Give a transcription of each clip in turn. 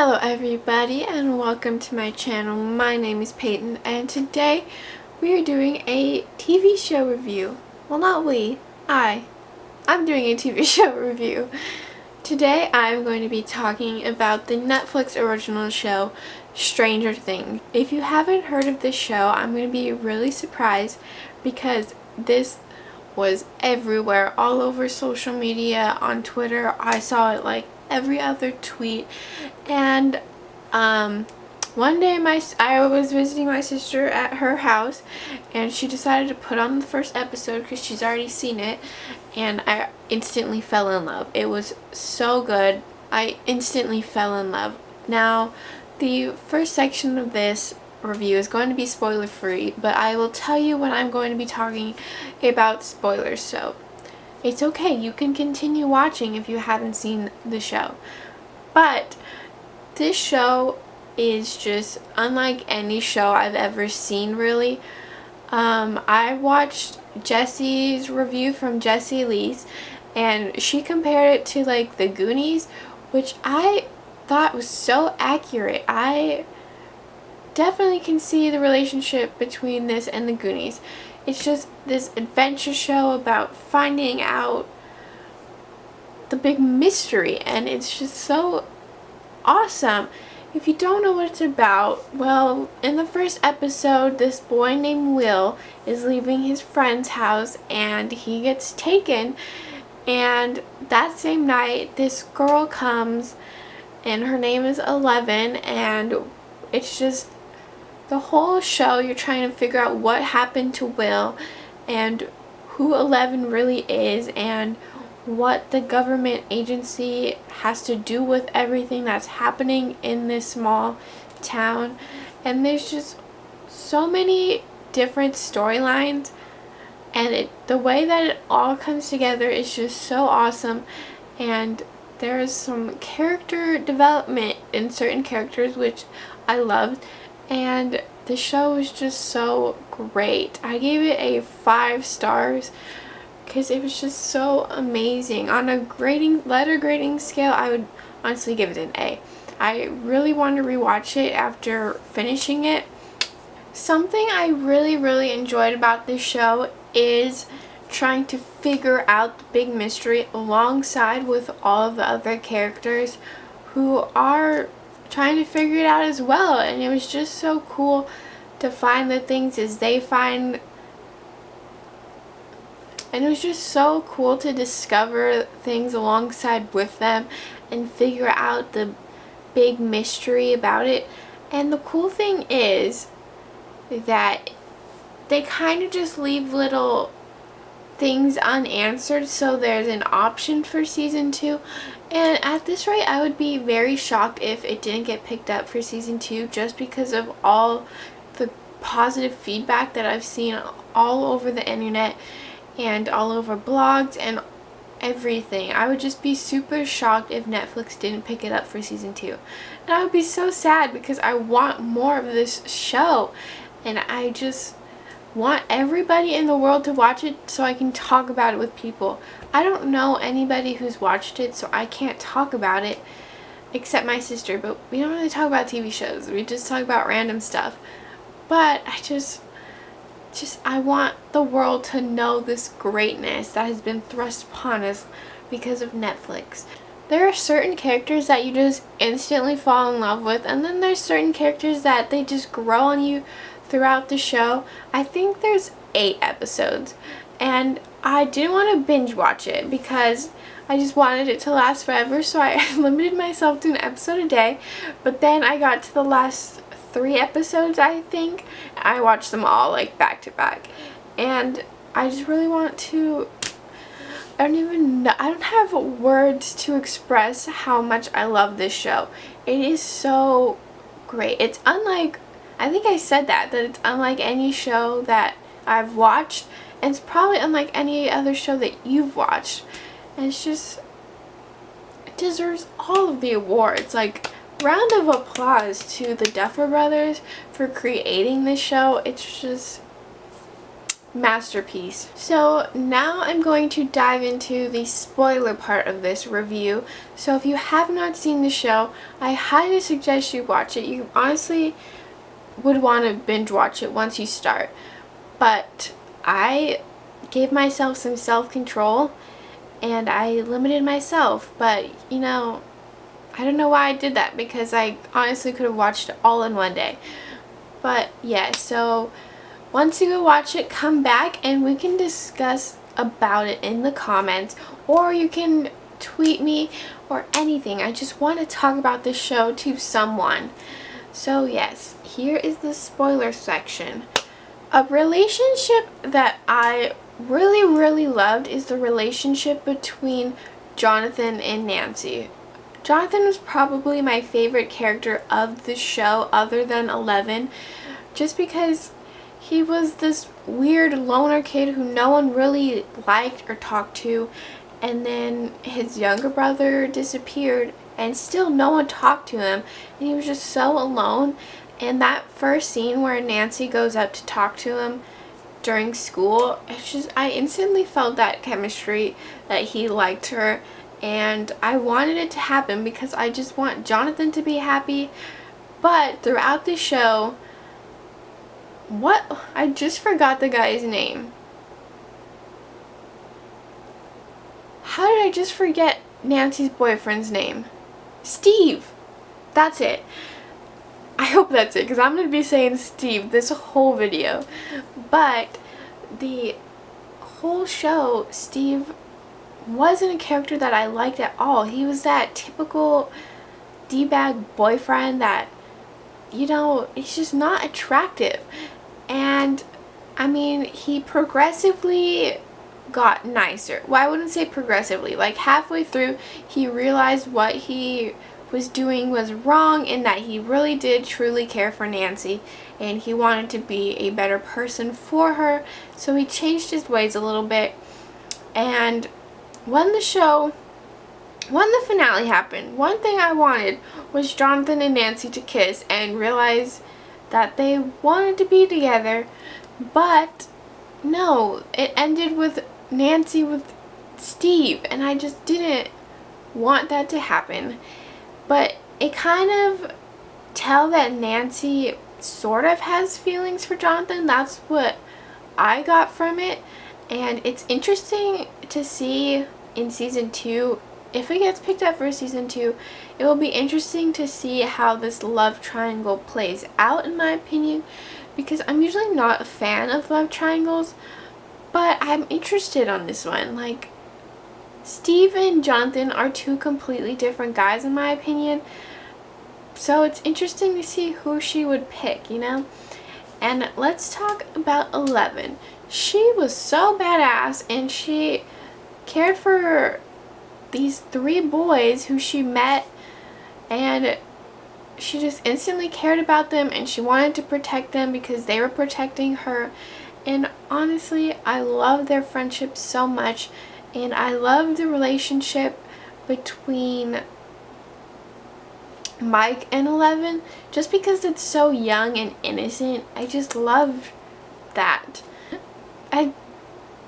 Hello everybody and welcome to my channel. My name is Peyton and today we are doing a TV show review. Well, not we, I'm doing a TV show review. Today I'm going to be talking about the Netflix original show Stranger Things. If you haven't heard of this show, I'm going to be really surprised because this was everywhere, all over social media, on Twitter. I saw it like every other tweet, and one day I was visiting my sister at her house and she decided to put on the first episode because she's already seen it, and I instantly fell in love. It was so good. I instantly fell in love. Now, the first section of this review is going to be spoiler free, but I will tell you when I'm going to be talking about spoilers, so it's okay, you can continue watching if you haven't seen the show. But this show is just unlike any show I've ever seen, really. I watched Jessie's review from Jessie Lee's, and she compared it to like the Goonies, which I thought was so accurate. I definitely can see the relationship between this and the Goonies. It's just this adventure show about finding out the big mystery, and it's just so awesome. If you don't know what it's about, well, in the first episode, this boy named Will is leaving his friend's house and he gets taken, and that same night this girl comes and her name is 11, and it's just the whole show you're trying to figure out what happened to Will and who 11 really is and what the government agency has to do with everything that's happening in this small town. And there's just so many different storylines, and the way that it all comes together is just so awesome. And there's some character development in certain characters which I loved, and the show was just so great. I gave it a 5 stars because it was just so amazing. On a letter grading scale, I would honestly give it an A. I really want to rewatch it after finishing it. Something I really enjoyed about this show is trying to figure out the big mystery alongside with all of the other characters who are trying to figure it out as well. And it was just so cool to find the things as they find, and it was just so cool to discover things alongside with them and figure out the big mystery about it. And the cool thing is that they kind of just leave little things unanswered, so there's an option for season 2. And at this rate, I would be very shocked if it didn't get picked up for season 2, just because of all the positive feedback that I've seen all over the internet and all over blogs and everything. I would just be super shocked if Netflix didn't pick it up for season 2. And I would be so sad because I want more of this show, and I just want everybody in the world to watch it so I can talk about it with people. I don't know anybody who's watched it, so I can't talk about it except my sister, but we don't really talk about TV shows. We just talk about random stuff. But I want the world to know this greatness that has been thrust upon us because of Netflix. There are certain characters that you just instantly fall in love with, and then there's certain characters that they just grow on you throughout the show. I think there's 8 episodes, and I didn't want to binge watch it because I just wanted it to last forever, so I limited myself to an episode a day. But then I got to the last 3 episodes, I think. I watched them all like back to back, and I just really want to, I don't have words to express how much I love this show. It is so great. It's unlike, I think I said that it's unlike any show that I've watched, and it's probably unlike any other show that you've watched. And it's just, it deserves all of the awards. Like, round of applause to the Duffer Brothers for creating this show. It's just masterpiece. So now I'm going to dive into the spoiler part of this review. So if you have not seen the show, I highly suggest you watch it. You honestly would want to binge watch it once you start. But I gave myself some self-control and I limited myself. But you know, I don't know why I did that, because I honestly could have watched it all in one day. But yeah, so once you go watch it, come back and we can discuss about it in the comments, or you can tweet me or anything. I just want to talk about this show to someone. So yes, here is the spoiler section. A relationship that I really loved is the relationship between Jonathan and Nancy. Jonathan was probably my favorite character of the show other than 11, just because he was this weird loner kid who no one really liked or talked to, and then his younger brother disappeared and still no one talked to him, and he was just so alone. And that first scene where Nancy goes up to talk to him during school, it's just, I instantly felt that chemistry, that he liked her, and I wanted it to happen because I just want Jonathan to be happy. But throughout the show, I just forgot the guy's name. How did I just forget Nancy's boyfriend's name? Steve. That's it. I hope that's it, because I'm going to be saying Steve this whole video. But the whole show, Steve wasn't a character that I liked at all. He was that typical D-bag boyfriend that, you know, he's just not attractive. And I mean, he progressively got nicer. Well, I wouldn't say progressively. Like halfway through, he realized what he was doing was wrong, and that he really did truly care for Nancy, and he wanted to be a better person for her. So he changed his ways a little bit. And when the finale happened, one thing I wanted was Jonathan and Nancy to kiss and realize that they wanted to be together. But no, it ended with Nancy with Steve, and I just didn't want that to happen. But it kind of tell that Nancy sort of has feelings for Jonathan. That's what I got from it. And it's interesting to see in season 2, if it gets picked up for season 2, it will be interesting to see how this love triangle plays out, in my opinion, because I'm usually not a fan of love triangles, but I'm interested on this one. Like, Steve and Jonathan are two completely different guys, in my opinion, so it's interesting to see who she would pick, you know? And let's talk about 11. She was so badass, and she cared for these 3 boys who she met, and she just instantly cared about them, and she wanted to protect them because they were protecting her. And honestly, I love their friendship so much, and I love the relationship between Mike and 11, just because it's so young and innocent. I just love that.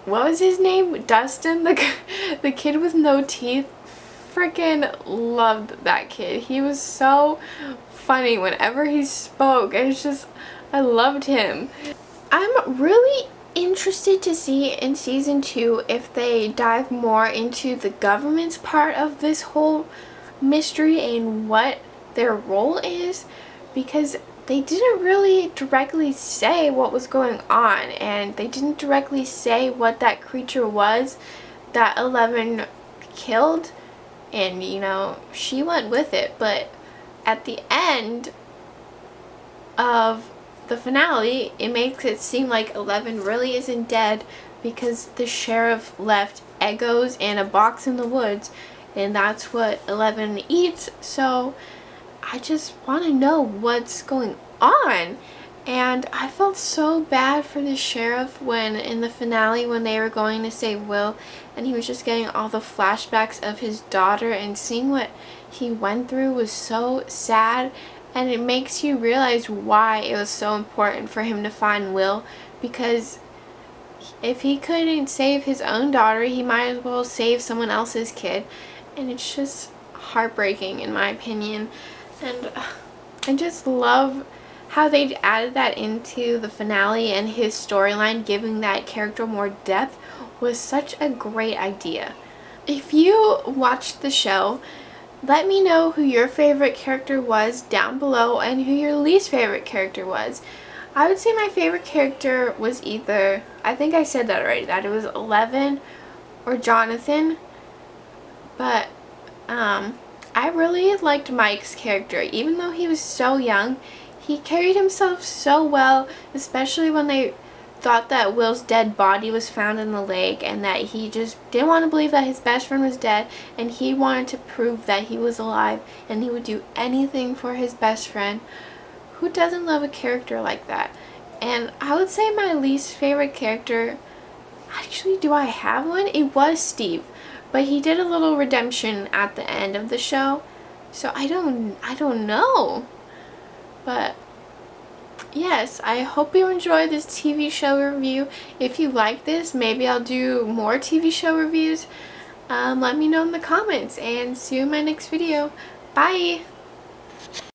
What was his name? Dustin, the kid with no teeth. Freaking loved that kid. He was so funny whenever he spoke. It's just, I loved him. I'm really interested to see in season 2 if they dive more into the government's part of this whole mystery and what their role is, because they didn't really directly say what was going on, and they didn't directly say what that creature was that 11 killed, and you know, she went with it. But at the end of the finale, it makes it seem like 11 really isn't dead, because the sheriff left Eggos and a box in the woods, and that's what 11 eats. So I just want to know what's going on. And I felt so bad for the sheriff when in the finale, when they were going to save Will, and he was just getting all the flashbacks of his daughter, and seeing what he went through was so sad. And it makes you realize why it was so important for him to find Will, because If he couldn't save his own daughter, he might as well save someone else's kid. And it's just heartbreaking in my opinion. And I just love how they added that into the finale, and his storyline, giving that character more depth, was such a great idea. If you watched the show, let me know who your favorite character was down below and who your least favorite character was. I would say my favorite character was either, I think I said that already, that it was Eleven or Jonathan, but I really liked Mike's character. Even though he was so young, he carried himself so well, especially when they thought that Will's dead body was found in the lake, and that he just didn't want to believe that his best friend was dead, and he wanted to prove that he was alive, and he would do anything for his best friend. Who doesn't love a character like that? And I would say my least favorite character, actually, do I have one? It was Steve, but he did a little redemption at the end of the show, so I don't know. But yes, I hope you enjoyed this TV show review. If you like this, maybe I'll do more TV show reviews. Let me know in the comments, and see you in my next video. Bye!